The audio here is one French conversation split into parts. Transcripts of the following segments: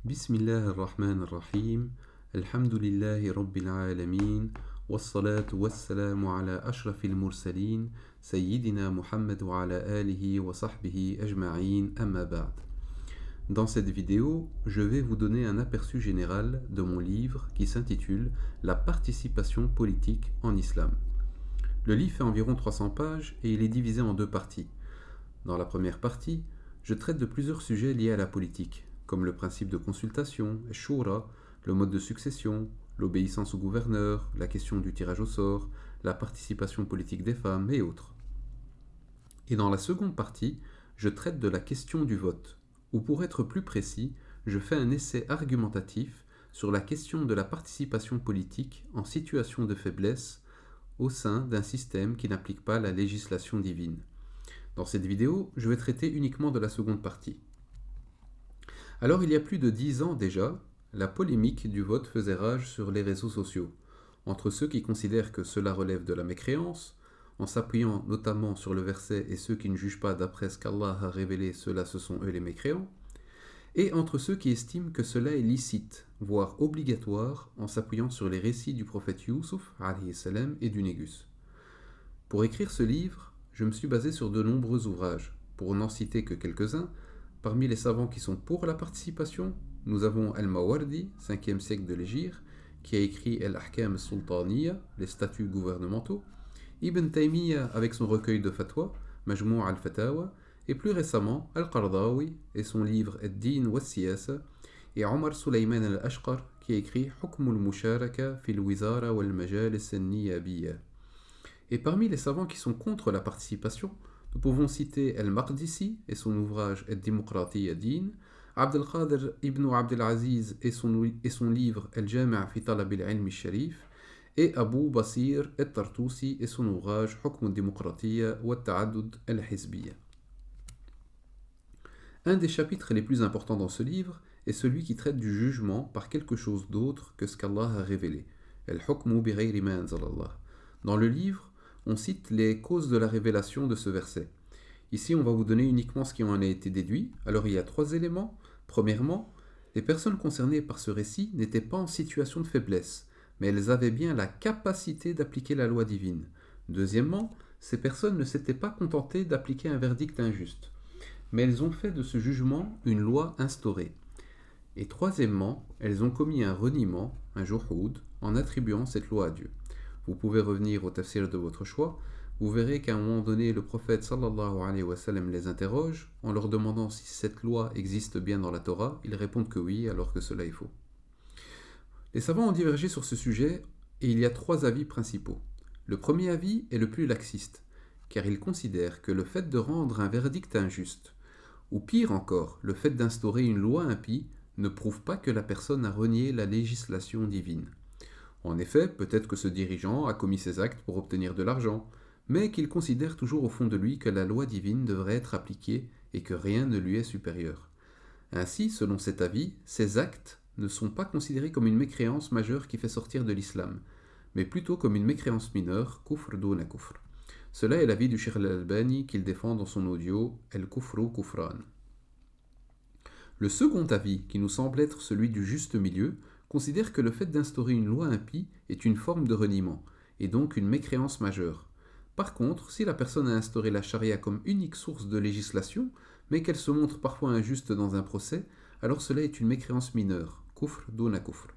بسم الله الرحمن الرحيم الحمد لله رب العالمين والصلاة والسلام على أشرف المرسلين سيدنا محمد وعلى آله وصحبه أجمعين أما بعد. Dans cette vidéo, je vais vous donner un aperçu général de mon livre qui s'intitule La participation politique en islam. Le livre fait environ 300 pages et il est divisé en deux parties. Dans la première partie, je traite de plusieurs sujets liés à la politique, comme le principe de consultation, shura, le mode de succession, l'obéissance au gouverneur, la question du tirage au sort, la participation politique des femmes et autres. Et dans la seconde partie, je traite de la question du vote, ou pour être plus précis, je fais un essai argumentatif sur la question de la participation politique en situation de faiblesse au sein d'un système qui n'applique pas la législation divine. Dans cette vidéo, je vais traiter uniquement de la seconde partie. Alors, il y a plus de 10 ans déjà, la polémique du vote faisait rage sur les réseaux sociaux, entre ceux qui considèrent que cela relève de la mécréance, en s'appuyant notamment sur le verset « et ceux qui ne jugent pas d'après ce qu'Allah a révélé, ceux-là ce sont eux les mécréants », et entre ceux qui estiment que cela est licite, voire obligatoire, en s'appuyant sur les récits du prophète Youssouf alayhi salam, et du Négus. Pour écrire ce livre, je me suis basé sur de nombreux ouvrages. Pour n'en citer que quelques-uns, parmi les savants qui sont pour la participation, nous avons Al-Mawardi, 5e siècle de l'Hégire, qui a écrit Al-Ahkam Sultaniya, les statuts gouvernementaux, Ibn Taymiyyah avec son recueil de fatwa, Majmou' al-Fatawa, et plus récemment Al-Qardawi et son livre Ad-Din wa Siyasa, et Omar Sulayman al-Ashqar qui a écrit Hukm al-Musharaka fil Wizara wal Majalis al-Niyabiyya. Et parmi les savants qui sont contre la participation, nous pouvons citer Al-Maqdisi et son ouvrage Ad-Dimokrati Din, Abd al-Qadir ibn Abd al-Aziz et son livre Al-Jami' fi Talab al-Ilm al-Sharif, et Abu Basir al-Tartusi et son ouvrage Hukm al-Dimokratiya wa Ta'addud al-Hizbiyya. Un des chapitres les plus importants dans ce livre est celui qui traite du jugement par quelque chose d'autre que ce qu'Allah a révélé. Al-Hukmu bi ghayri ma anzalallah. Dans le livre, on cite les causes de la révélation de ce verset. Ici, on va vous donner uniquement ce qui en a été déduit. Alors, il y a 3 éléments. Premièrement, les personnes concernées par ce récit n'étaient pas en situation de faiblesse, mais elles avaient bien la capacité d'appliquer la loi divine. Deuxièmement, ces personnes ne s'étaient pas contentées d'appliquer un verdict injuste, mais elles ont fait de ce jugement une loi instaurée. Et troisièmement, elles ont commis un reniement, un juhud, en attribuant cette loi à Dieu. Vous pouvez revenir au tafsir de votre choix, vous verrez qu'à un moment donné, le prophète sallallahu alayhi wa sallam les interroge en leur demandant si cette loi existe bien dans la Torah. Ils répondent que oui, alors que cela est faux. Les savants ont divergé sur ce sujet et il y a 3 avis principaux. Le premier avis est le plus laxiste, car il considère que le fait de rendre un verdict injuste, ou pire encore, le fait d'instaurer une loi impie, ne prouve pas que la personne a renié la législation divine. En effet, peut-être que ce dirigeant a commis ces actes pour obtenir de l'argent, mais qu'il considère toujours au fond de lui que la loi divine devrait être appliquée et que rien ne lui est supérieur. Ainsi, selon cet avis, ces actes ne sont pas considérés comme une mécréance majeure qui fait sortir de l'islam, mais plutôt comme une mécréance mineure, kufr duna kufr. Cela est l'avis du Cheikh al-Albani qu'il défend dans son audio El-Kufru Kufran. Le second avis, qui nous semble être celui du juste milieu, considère que le fait d'instaurer une loi impie est une forme de reniement, et donc une mécréance majeure. Par contre, si la personne a instauré la charia comme unique source de législation, mais qu'elle se montre parfois injuste dans un procès, alors cela est une mécréance mineure, kufr duna kufr.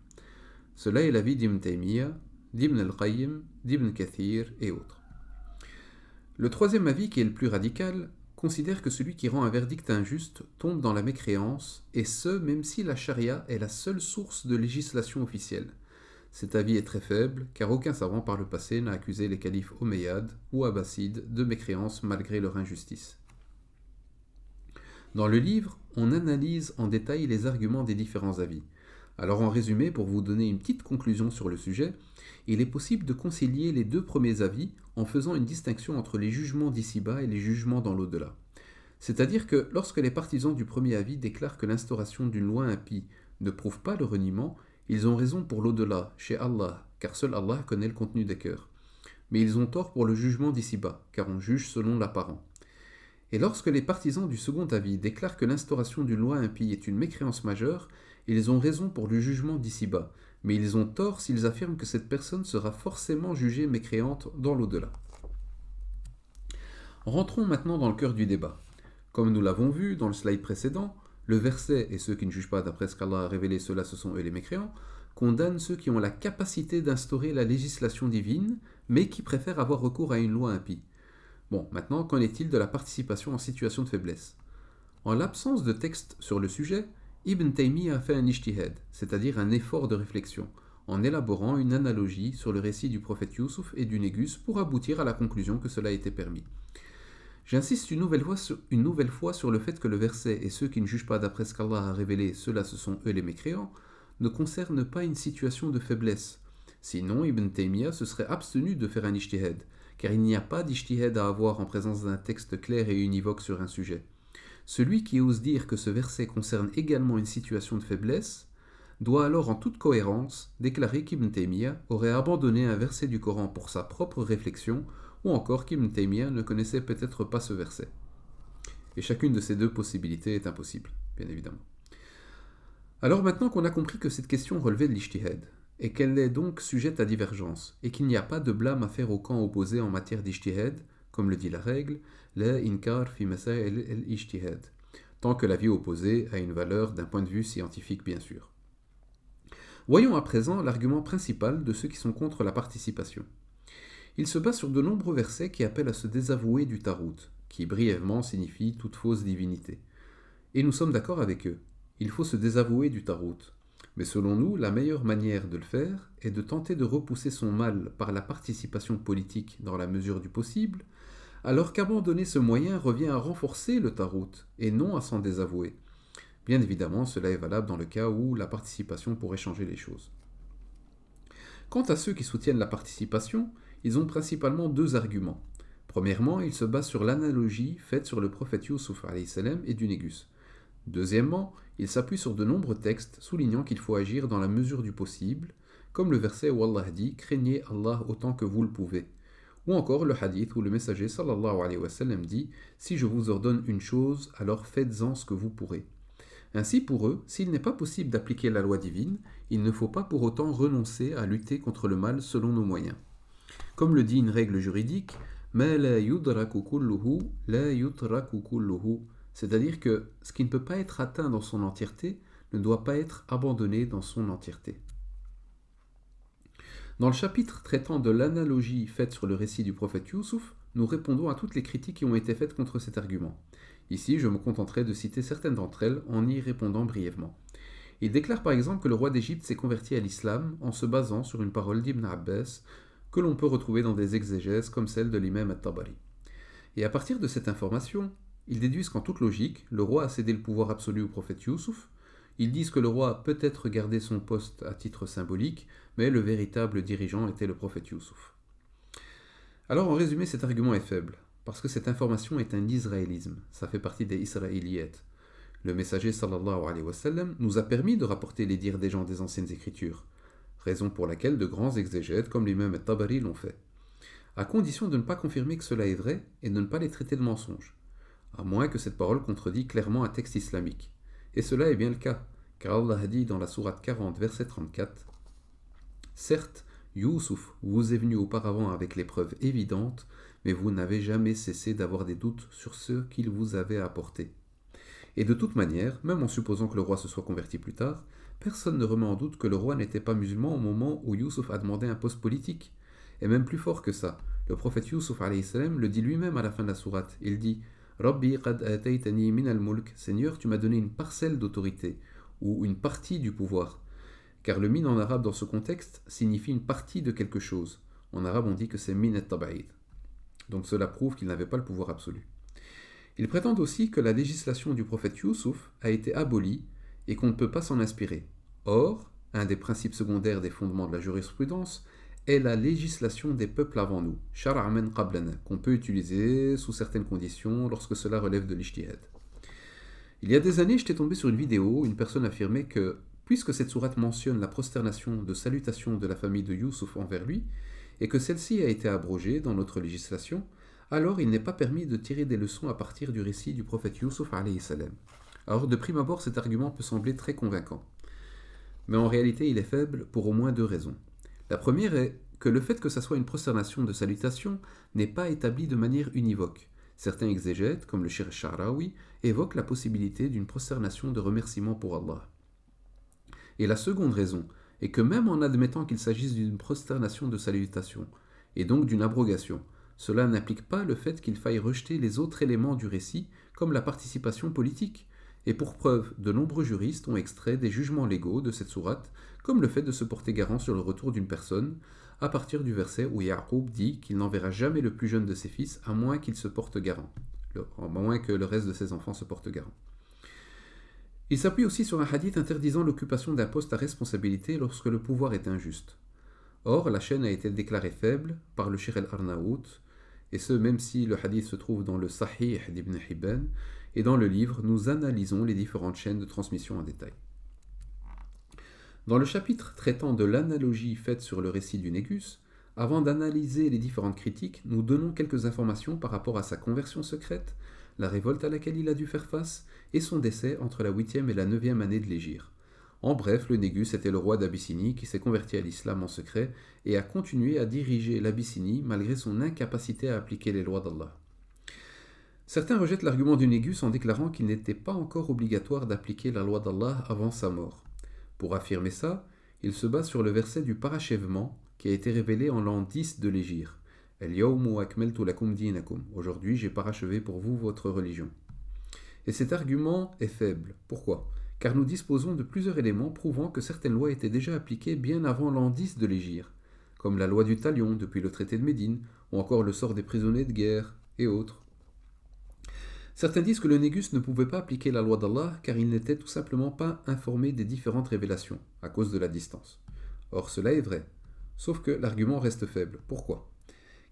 Cela est l'avis d'Ibn Taymiyyah, d'Ibn al-Qayyim, d'Ibn Kathir et autres. Le troisième avis, qui est le plus radical, considère que celui qui rend un verdict injuste tombe dans la mécréance, et ce, même si la charia est la seule source de législation officielle. Cet avis est très faible, car aucun savant par le passé n'a accusé les califes omeyyades ou abbassides de mécréance malgré leur injustice. Dans le livre, on analyse en détail les arguments des différents avis. Alors en résumé, pour vous donner une petite conclusion sur le sujet, il est possible de concilier les 2 premiers avis en faisant une distinction entre les jugements d'ici-bas et les jugements dans l'au-delà. C'est-à-dire que lorsque les partisans du premier avis déclarent que l'instauration d'une loi impie ne prouve pas le reniement, ils ont raison pour l'au-delà, chez Allah, car seul Allah connaît le contenu des cœurs. Mais ils ont tort pour le jugement d'ici-bas, car on juge selon l'apparent. Et lorsque les partisans du second avis déclarent que l'instauration d'une loi impie est une mécréance majeure, Ils ont raison pour le jugement d'ici-bas, mais ils ont tort s'ils affirment que cette personne sera forcément jugée mécréante dans l'au-delà. Rentrons maintenant dans le cœur du débat. Comme nous l'avons vu dans le slide précédent, le verset « Et ceux qui ne jugent pas d'après ce qu'Allah a révélé, ceux-là ce sont eux les mécréants » condamne ceux qui ont la capacité d'instaurer la législation divine, mais qui préfèrent avoir recours à une loi impie. Bon, maintenant, qu'en est-il de la participation en situation de faiblesse? En l'absence de texte sur le sujet, Ibn Taymiyyah a fait un ijtihad, c'est-à-dire un effort de réflexion, en élaborant une analogie sur le récit du prophète Youssouf et du Négus pour aboutir à la conclusion que cela était permis. J'insiste une nouvelle fois sur le fait que le verset « Et ceux qui ne jugent pas d'après ce qu'Allah a révélé, ceux-là ce sont eux les mécréants » ne concerne pas une situation de faiblesse. Sinon, Ibn Taymiyyah se serait abstenu de faire un ijtihad, car il n'y a pas d'ijtihad à avoir en présence d'un texte clair et univoque sur un sujet. Celui qui ose dire que ce verset concerne également une situation de faiblesse doit alors en toute cohérence déclarer qu'Ibn Taymiyyah aurait abandonné un verset du Coran pour sa propre réflexion, ou encore qu'Ibn Taymiyyah ne connaissait peut-être pas ce verset. Et chacune de ces deux possibilités est impossible, bien évidemment. Alors maintenant qu'on a compris que cette question relevait de l'ijtihad, et qu'elle est donc sujette à divergence, et qu'il n'y a pas de blâme à faire au camp opposé en matière d'ijtihad, comme le dit la règle, la inkar fi masail al-ijtihad, tant que l'avis opposé a une valeur d'un point de vue scientifique bien sûr. Voyons à présent l'argument principal de ceux qui sont contre la participation. Il se base sur de nombreux versets qui appellent à se désavouer du tarout, qui brièvement signifie toute fausse divinité. Et nous sommes d'accord avec eux. Il faut se désavouer du tarout. Mais selon nous, la meilleure manière de le faire est de tenter de repousser son mal par la participation politique dans la mesure du possible, alors qu'abandonner ce moyen revient à renforcer le tarout et non à s'en désavouer. Bien évidemment, cela est valable dans le cas où la participation pourrait changer les choses. Quant à ceux qui soutiennent la participation, ils ont principalement deux arguments. Premièrement, ils se basent sur l'analogie faite sur le prophète Youssouf et du Négus. Deuxièmement, ils s'appuient sur de nombreux textes soulignant qu'il faut agir dans la mesure du possible, comme le verset où Allah dit « Craignez Allah autant que vous le pouvez », ou encore le hadith où le messager sallallahu alayhi wa sallam dit « Si je vous ordonne une chose, alors faites-en ce que vous pourrez ». Ainsi pour eux, s'il n'est pas possible d'appliquer la loi divine, il ne faut pas pour autant renoncer à lutter contre le mal selon nos moyens. Comme le dit une règle juridique, ma la yudraku kulluhu, la yutraku kulluhu, c'est-à-dire que ce qui ne peut pas être atteint dans son entièreté ne doit pas être abandonné dans son entièreté. Dans le chapitre traitant de l'analogie faite sur le récit du prophète Youssouf, nous répondons à toutes les critiques qui ont été faites contre cet argument. Ici, je me contenterai de citer certaines d'entre elles en y répondant brièvement. Il déclare par exemple que le roi d'Égypte s'est converti à l'islam en se basant sur une parole d'Ibn Abbas que l'on peut retrouver dans des exégèses comme celle de l'imam at-Tabari. Et à partir de cette information, ils déduisent qu'en toute logique, le roi a cédé le pouvoir absolu au prophète Youssouf. Ils disent que le roi a peut-être gardé son poste à titre symbolique, mais le véritable dirigeant était le prophète Youssouf. Alors en résumé, cet argument est faible, parce que cette information est un israélisme, ça fait partie des israéliyettes. Le messager sallallahu alayhi wa sallam nous a permis de rapporter les dires des gens des anciennes écritures, raison pour laquelle de grands exégètes comme l'imam at-Tabari l'ont fait, à condition de ne pas confirmer que cela est vrai et de ne pas les traiter de mensonges, à moins que cette parole contredit clairement un texte islamique. Et cela est bien le cas, car Allah a dit dans la sourate 40, verset 34, « Certes, Youssouf vous est venu auparavant avec les preuves évidentes, mais vous n'avez jamais cessé d'avoir des doutes sur ce qu'il vous avait apporté. Et de toute manière, même en supposant que le roi se soit converti plus tard, personne ne remet en doute que le roi n'était pas musulman au moment où Youssouf a demandé un poste politique. Et même plus fort que ça, le prophète Youssouf alayhi salam le dit lui-même à la fin de la sourate. Il dit « Rabbi qad ataytani min al-mulk » Seigneur, tu m'as donné une parcelle d'autorité, ou une partie du pouvoir. Car le min en arabe dans ce contexte signifie une partie de quelque chose. En arabe on dit que c'est min at-tab'id. Donc cela prouve qu'il n'avait pas le pouvoir absolu. Ils prétendent aussi que la législation du prophète Youssouf a été abolie et qu'on ne peut pas s'en inspirer. Or, un des principes secondaires des fondements de la jurisprudence est la législation des peuples avant nous, shar'an qablana, qu'on peut utiliser sous certaines conditions lorsque cela relève de l'ijtihad. Il y a des années, j'étais tombé sur une vidéo où une personne affirmait que, puisque cette sourate mentionne la prosternation de salutation de la famille de Youssouf envers lui, et que celle-ci a été abrogée dans notre législation, alors il n'est pas permis de tirer des leçons à partir du récit du prophète Youssouf alayhi salam. Alors de prime abord, cet argument peut sembler très convaincant. mais en réalité il est faible pour au moins deux raisons. La première est que le fait que ça soit une prosternation de salutation n'est pas établi de manière univoque. Certains exégètes, comme le Cheikh Sha'rawi, évoquent la possibilité d'une prosternation de remerciement pour Allah. Et la seconde raison est que même en admettant qu'il s'agisse d'une prosternation de salutation, et donc d'une abrogation, cela n'implique pas le fait qu'il faille rejeter les autres éléments du récit, comme la participation politique. Et pour preuve, de nombreux juristes ont extrait des jugements légaux de cette sourate, comme le fait de se porter garant sur le retour d'une personne, à partir du verset où Ya'qub dit qu'il n'enverra jamais le plus jeune de ses fils à moins qu'il se porte garant, à moins que le reste de ses enfants se porte garant. Il s'appuie aussi sur un hadith interdisant l'occupation d'un poste à responsabilité lorsque le pouvoir est injuste. Or, la chaîne a été déclarée faible par le Cheikh al-Arnaout, et ce même si le hadith se trouve dans le Sahih d'Ibn Hibban, et dans le livre, nous analysons les différentes chaînes de transmission en détail. Dans le chapitre traitant de l'analogie faite sur le récit du Négus, avant d'analyser les différentes critiques, nous donnons quelques informations par rapport à sa conversion secrète, la révolte à laquelle il a dû faire face, et son décès entre la 8e et la 9e année de l'Hégire. En bref, le Négus était le roi d'Abyssinie qui s'est converti à l'islam en secret et a continué à diriger l'Abyssinie malgré son incapacité à appliquer les lois d'Allah. Certains rejettent l'argument du Négus en déclarant qu'il n'était pas encore obligatoire d'appliquer la loi d'Allah avant sa mort. Pour affirmer ça, il se base sur le verset du parachèvement qui a été révélé en l'an 10 de l'Hégire. El-yawmu akmaltu lakum dinakum. Aujourd'hui, j'ai parachevé pour vous votre religion. Et cet argument est faible. Pourquoi ? Car nous disposons de plusieurs éléments prouvant que certaines lois étaient déjà appliquées bien avant l'an 10 de l'Hégire, comme la loi du talion depuis le traité de Médine, ou encore le sort des prisonniers de guerre, et autres. Certains disent que le Négus ne pouvait pas appliquer la loi d'Allah car il n'était tout simplement pas informé des différentes révélations, à cause de la distance. Or cela est vrai, sauf que l'argument reste faible. Pourquoi ?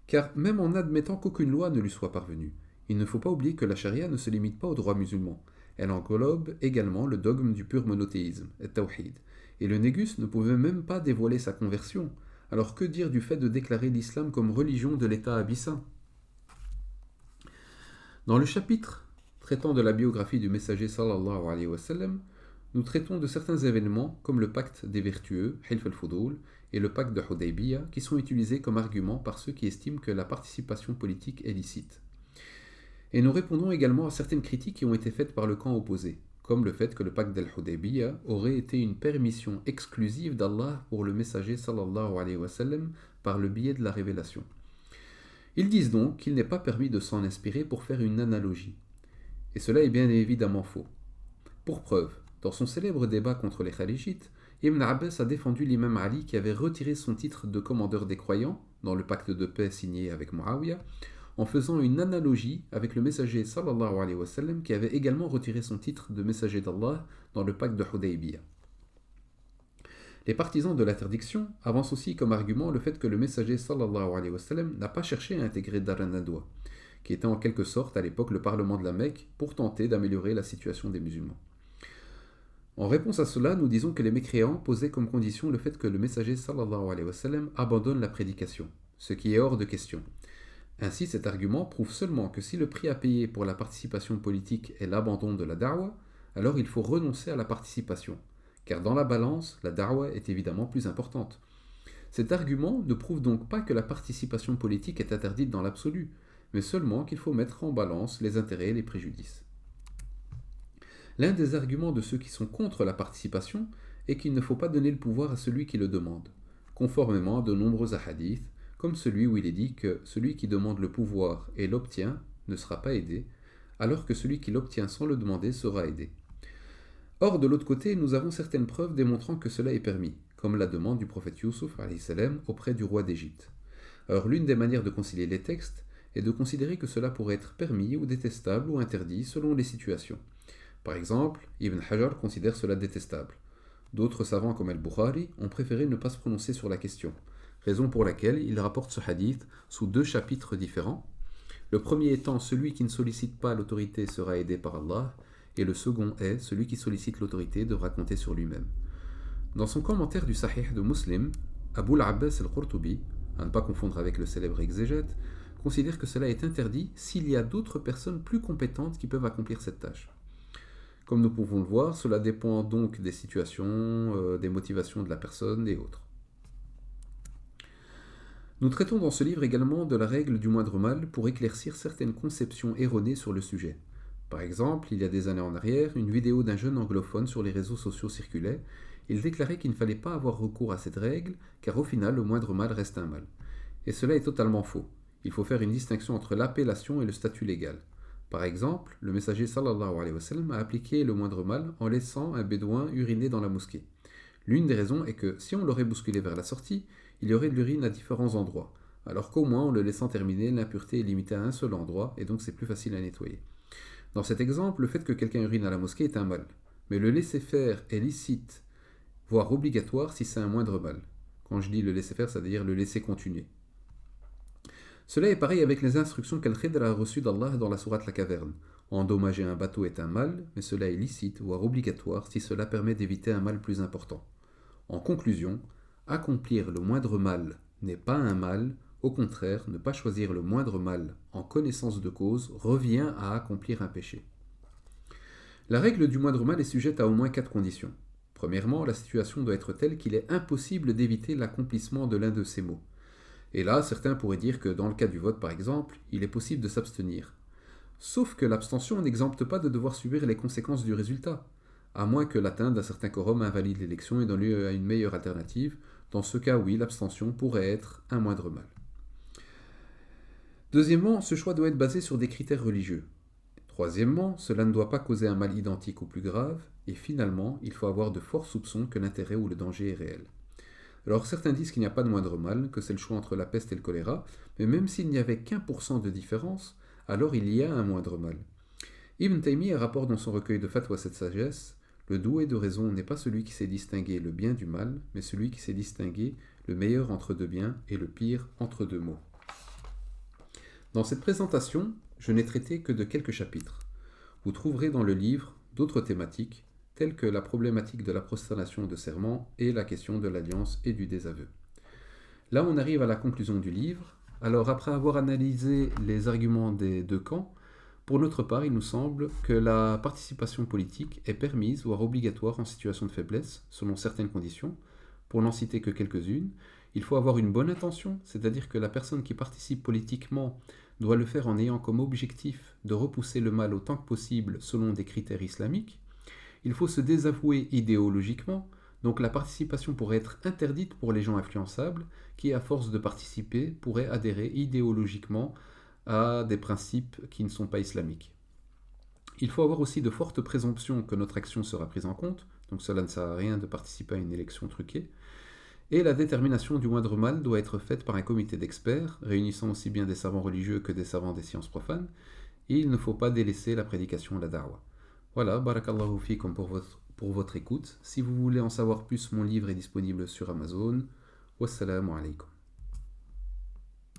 Car même en admettant qu'aucune loi ne lui soit parvenue, il ne faut pas oublier que la charia ne se limite pas au droit musulman. Elle englobe également le dogme du pur monothéisme, et tawhid. Et le Négus ne pouvait même pas dévoiler sa conversion. Alors que dire du fait de déclarer l'islam comme religion de l'État abyssin ? Dans le chapitre traitant de la biographie du messager sallallahu alayhi wa sallam, nous traitons de certains événements comme le pacte des vertueux, Hilf al-Fudul, et le pacte de Hudaybiyah, qui sont utilisés comme argument par ceux qui estiment que la participation politique est licite. Et nous répondons également à certaines critiques qui ont été faites par le camp opposé, comme le fait que le pacte d'Al-Hudaybiyah aurait été une permission exclusive d'Allah pour le messager sallallahu alayhi wa sallam par le biais de la révélation. Ils disent donc qu'il n'est pas permis de s'en inspirer pour faire une analogie. Et cela est bien évidemment faux. Pour preuve, dans son célèbre débat contre les Kharijites, Ibn Abbas a défendu l'imam Ali qui avait retiré son titre de commandeur des croyants dans le pacte de paix signé avec Muawiyah, en faisant une analogie avec le messager sallallahu alayhi wa sallam qui avait également retiré son titre de messager d'Allah dans le pacte de Hudaybiyah. Les partisans de l'interdiction avancent aussi comme argument le fait que le messager sallallahu alayhi wa sallam n'a pas cherché à intégrer Dar al-Nadwa, qui était en quelque sorte à l'époque le parlement de la Mecque pour tenter d'améliorer la situation des musulmans. En réponse à cela, nous disons que les mécréants posaient comme condition le fait que le messager sallallahu alayhi wa sallam abandonne la prédication, ce qui est hors de question. Ainsi, cet argument prouve seulement que si le prix à payer pour la participation politique est l'abandon de la da'wa, alors il faut renoncer à la participation, car dans la balance, la da'wa est évidemment plus importante. Cet argument ne prouve donc pas que la participation politique est interdite dans l'absolu, mais seulement qu'il faut mettre en balance les intérêts et les préjudices. L'un des arguments de ceux qui sont contre la participation est qu'il ne faut pas donner le pouvoir à celui qui le demande, conformément à de nombreux hadiths, comme celui où il est dit que celui qui demande le pouvoir et l'obtient ne sera pas aidé, alors que celui qui l'obtient sans le demander sera aidé. Or, de l'autre côté, nous avons certaines preuves démontrant que cela est permis, comme la demande du prophète Youssouf auprès du roi d'Égypte. Alors, l'une des manières de concilier les textes est de considérer que cela pourrait être permis ou détestable ou interdit selon les situations. Par exemple, Ibn Hajar considère cela détestable. D'autres savants comme Al-Bukhari ont préféré ne pas se prononcer sur la question, raison pour laquelle il rapporte ce hadith sous deux chapitres différents. Le premier étant celui qui ne sollicite pas l'autorité sera aidé par Allah, et le second est celui qui sollicite l'autorité devra compter sur lui-même. Dans son commentaire du Sahih de Muslim, Abu al-Abbas al-Qurtubi, à ne pas confondre avec le célèbre exégète, considère que cela est interdit s'il y a d'autres personnes plus compétentes qui peuvent accomplir cette tâche. Comme nous pouvons le voir, cela dépend donc des situations, des motivations de la personne et autres. Nous traitons dans ce livre également de la règle du moindre mal pour éclaircir certaines conceptions erronées sur le sujet. Par exemple, il y a des années en arrière, une vidéo d'un jeune anglophone sur les réseaux sociaux circulait. Il déclarait qu'il ne fallait pas avoir recours à cette règle, car au final, le moindre mal reste un mal. Et cela est totalement faux. Il faut faire une distinction entre l'appellation et le statut légal. Par exemple, le messager sallallahu alayhi wa sallam a appliqué le moindre mal en laissant un bédouin uriner dans la mosquée. L'une des raisons est que si on l'aurait bousculé vers la sortie, il y aurait de l'urine à différents endroits, alors qu'au moins en le laissant terminer, l'impureté est limitée à un seul endroit et donc c'est plus facile à nettoyer. Dans cet exemple, le fait que quelqu'un urine à la mosquée est un mal, mais le laisser-faire est licite, voire obligatoire si c'est un moindre mal. Quand je dis le laisser-faire, c'est-à-dire le laisser continuer. Cela est pareil avec les instructions qu'Al-Khidr a reçues d'Allah dans la sourate La Caverne. Endommager un bateau est un mal, mais cela est licite, voire obligatoire si cela permet d'éviter un mal plus important. En conclusion, accomplir le moindre mal n'est pas un mal, au contraire, ne pas choisir le moindre mal en connaissance de cause revient à accomplir un péché. La règle du moindre mal est sujette à au moins 4 conditions. Premièrement, la situation doit être telle qu'il est impossible d'éviter l'accomplissement de l'un de ces maux. Et là, certains pourraient dire que dans le cas du vote par exemple, il est possible de s'abstenir. Sauf que l'abstention n'exempte pas de devoir subir les conséquences du résultat, à moins que l'atteinte d'un certain quorum invalide l'élection et donne lieu à une meilleure alternative. Dans ce cas, oui, l'abstention pourrait être un moindre mal. Deuxièmement, ce choix doit être basé sur des critères religieux. Troisièmement, cela ne doit pas causer un mal identique ou plus grave. Et finalement, il faut avoir de forts soupçons que l'intérêt ou le danger est réel. Alors certains disent qu'il n'y a pas de moindre mal, que c'est le choix entre la peste et le choléra, mais même s'il n'y avait qu'1% de différence, alors il y a un moindre mal. Ibn Taymiyyah rapporte dans son recueil de fatwa cette sagesse: le doué de raison n'est pas celui qui sait distinguer le bien du mal, mais celui qui sait distinguer le meilleur entre deux biens et le pire entre deux maux. Dans cette présentation, je n'ai traité que de quelques chapitres. Vous trouverez dans le livre d'autres thématiques, telles que la problématique de la prosternation de serment et la question de l'alliance et du désaveu. Là, on arrive à la conclusion du livre. Alors, après avoir analysé les arguments des deux camps, pour notre part, il nous semble que la participation politique est permise, voire obligatoire en situation de faiblesse, selon certaines conditions. Pour n'en citer que quelques-unes, il faut avoir une bonne intention, c'est-à-dire que la personne qui participe politiquement doit le faire en ayant comme objectif de repousser le mal autant que possible selon des critères islamiques. Il faut se désavouer idéologiquement, donc la participation pourrait être interdite pour les gens influençables qui, à force de participer, pourraient adhérer idéologiquement à des principes qui ne sont pas islamiques. Il faut avoir aussi de fortes présomptions que notre action sera prise en compte, donc cela ne sert à rien de participer à une élection truquée. Et la détermination du moindre mal doit être faite par un comité d'experts, réunissant aussi bien des savants religieux que des savants des sciences profanes, et il ne faut pas délaisser la prédication, la da'wa. Voilà, barakallahu fikum pour votre écoute. Si vous voulez en savoir plus, mon livre est disponible sur Amazon. Wassalamu alaikum.